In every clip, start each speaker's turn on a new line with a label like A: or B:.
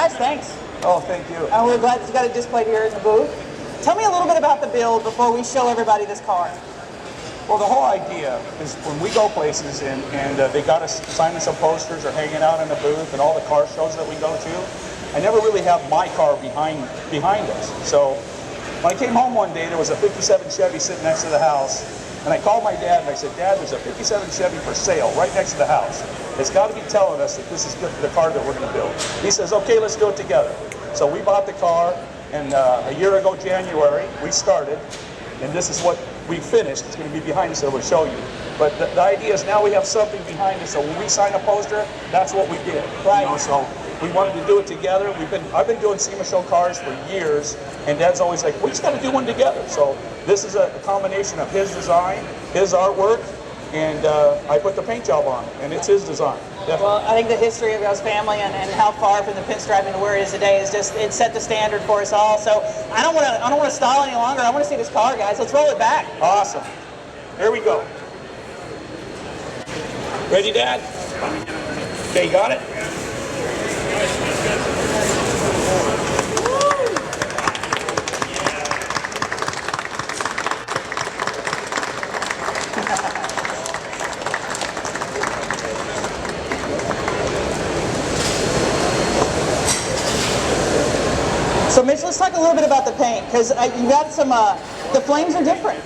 A: guys, thanks.
B: Oh, thank you.
A: And we're glad that you got it displayed here in the booth. Tell me a little bit about the build before we show everybody this car.
B: Well, the whole idea is when we go places and they got us signing some posters or hanging out in the booth and all the car shows that we go to, I never really have my car behind us. So when I came home one day, there was a 57 Chevy sitting next to the house, and I called my dad and I said, Dad, there's a 57 Chevy for sale right next to the house. It's got to be telling us that this is the car that we're going to build. He says, okay, let's do it together. So we bought the car, and a year ago, January, we started, and this is what we finished. It's going to be behind us, so we'll show you. But the idea is now we have something behind us, so when we sign a poster, that's what we did.
A: Right.
B: You know, so we wanted to do it together. I've been doing SEMA show cars for years, and Dad's always like, we just got to do one together. So this is a combination of his design, his artwork, and I put the paint job on it, and it's his design. Definitely.
A: Well, I think the history of y'all's family and how far from the pinstriping to where it is today is just, it set the standard for us all. So I don't want to stall any longer. I want to see this car, guys. Let's roll it back.
B: Awesome. Here we go. Ready, Dad? Okay, you got it?
A: So Mitch, let's talk a little bit about the paint, because you got some, the flames are different.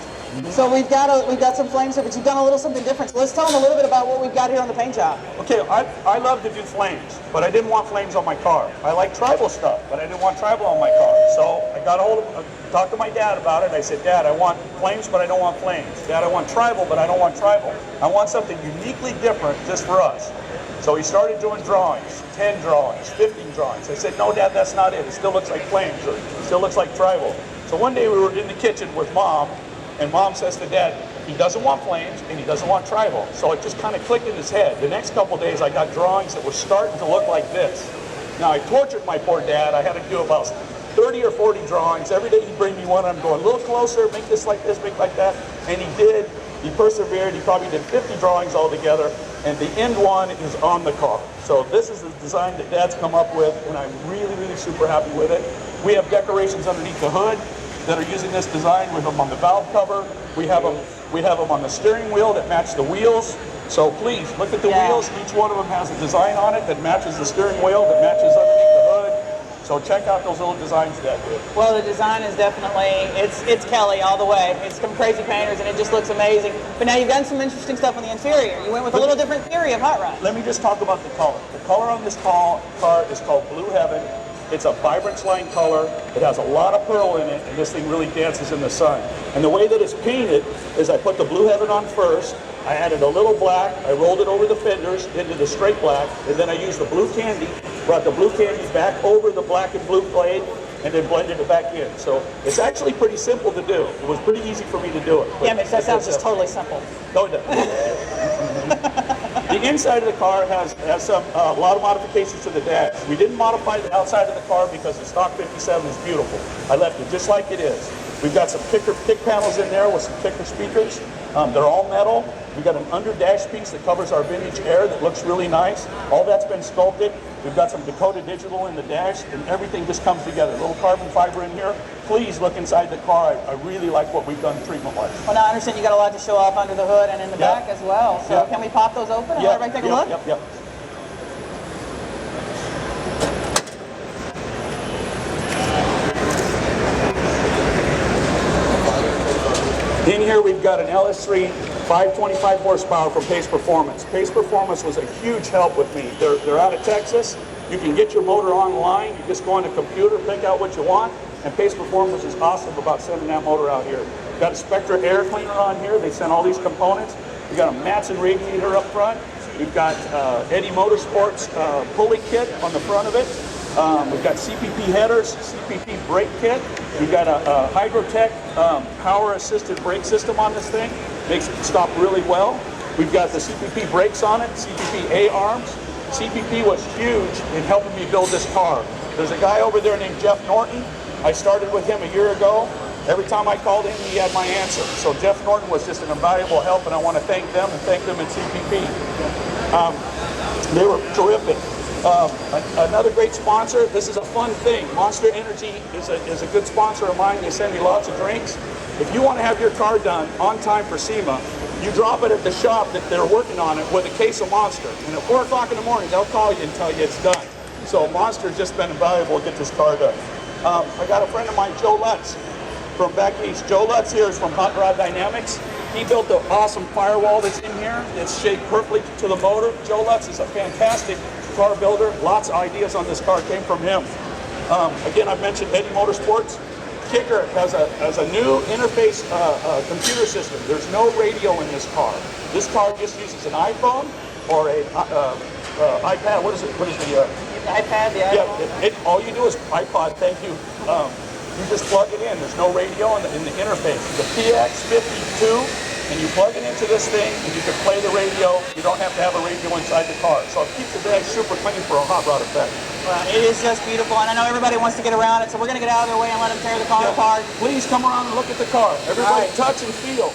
A: So we've got some flames here, but you've done a little something different. So let's tell them a little bit about what we've got here on the paint job.
B: Okay, I love to do flames, but I didn't want flames on my car. I like tribal stuff, but I didn't want tribal on my car. So I got a hold of, talked to my dad about it. I said, Dad, I want flames, but I don't want flames. Dad, I want tribal, but I don't want tribal. I want something uniquely different just for us. So he started doing drawings, 10 drawings, 15 drawings. I said, no, Dad, that's not it. It still looks like flames, or it still looks like tribal. So one day we were in the kitchen with Mom, and Mom says to Dad, he doesn't want flames and he doesn't want tribal. So it just kind of clicked in his head. The next couple of days I got drawings that were starting to look like this. Now I tortured my poor dad. I had to do about 30 or 40 drawings. Every day he'd bring me one. I'm going a little closer, make this, make like that. And he did. He persevered. He probably did 50 drawings altogether. And the end one is on the car. So this is the design that Dad's come up with, and I'm really, really super happy with it. We have decorations underneath the hood that are using this design. We have them on the valve cover. We have them on the steering wheel that match the wheels. So please look at the wheels. Each one of them has a design on it that matches the steering wheel, that matches underneath the hood. So check out those little designs that did.
A: Well, the design is definitely, it's Kelly all the way. It's some crazy painters, and it just looks amazing. But now you've done some interesting stuff on the interior. You went with a little different theory of hot rod.
B: Let me just talk about the color. The color on this car is called Blue Heaven. It's a vibrance line color. It has a lot of pearl in it, and this thing really dances in the sun. And the way that it's painted is I put the Blue Heaven on first. I added a little black. I rolled it over the fenders into the straight black, and then I used the blue candy, brought the blue candy back over the black and blue blade, and then blended it back in. So it's actually pretty simple to do. It was pretty easy for me to do it.
A: Yeah, Mitch, that sounds just totally simple.
B: No, it doesn't. The inside of the car has a lot of modifications to the dash. We didn't modify the outside of the car because the stock 57 is beautiful. I left it just like it is. We've got some kick panels in there with some kicker speakers. They're all metal. We've got an under dash piece that covers our vintage air that looks really nice. All that's been sculpted. We've got some Dakota digital in the dash, and everything just comes together. A little carbon fiber in here. Please look inside the car. I really like what we've done treatment-wise.
A: Well, now I understand you got a lot to show off under the hood and in the back as well. So can we pop those open and let everybody take a look?
B: Yep. In here we've got an LS3 525 horsepower from Pace Performance. Pace Performance was a huge help with me. They're out of Texas. You can get your motor online. You just go on the computer, pick out what you want, and Pace Performance is awesome about sending that motor out here. We've got a Spectra air cleaner on here. They sent all these components. We've got a Matson radiator up front. We've got Eddie Motorsports pulley kit on the front of it. We've got CPP headers, CPP brake kit. We've got a Hydrotech power-assisted brake system on this thing. Makes it stop really well. We've got the CPP brakes on it, CPP A-arms. CPP was huge in helping me build this car. There's a guy over there named Jeff Norton. I started with him a year ago. Every time I called him, he had my answer. So Jeff Norton was just an invaluable help, and I want to thank them and thank them at CPP. They were terrific. Another great sponsor. This is a fun thing. Monster Energy is a good sponsor of mine. They send me lots of drinks. If you want to have your car done on time for SEMA, you drop it at the shop that they're working on it with a case of Monster. And at 4 o'clock in the morning, they'll call you and tell you it's done. So Monster's just been invaluable to get this car done. I got a friend of mine, Joe Lutz, from back east. Joe Lutz here is from Hot Rod Dynamics. He built the awesome firewall that's in here. It's shaped perfectly to the motor. Joe Lutz is a fantastic car builder. Lots of ideas on this car came from him. Again, I've mentioned Eddie Motorsports. Kicker has a new interface computer system. There's no radio in this car. This car just uses an iPhone or a iPad. What is it? What is the
A: iPad, the iPhone?
B: Yeah. All you do is iPod. Thank you. You just plug it in. There's no radio in the interface. The PX52. And you plug it into this thing, and you can play the radio. You don't have to have a radio inside the car. So it keeps the bag super clean for a hot rod effect.
A: Well, it is just beautiful, and I know everybody wants to get around it, so we're going to get out of their way and let them tear the car apart.
B: Please come around and look at the car. Everybody touch and feel.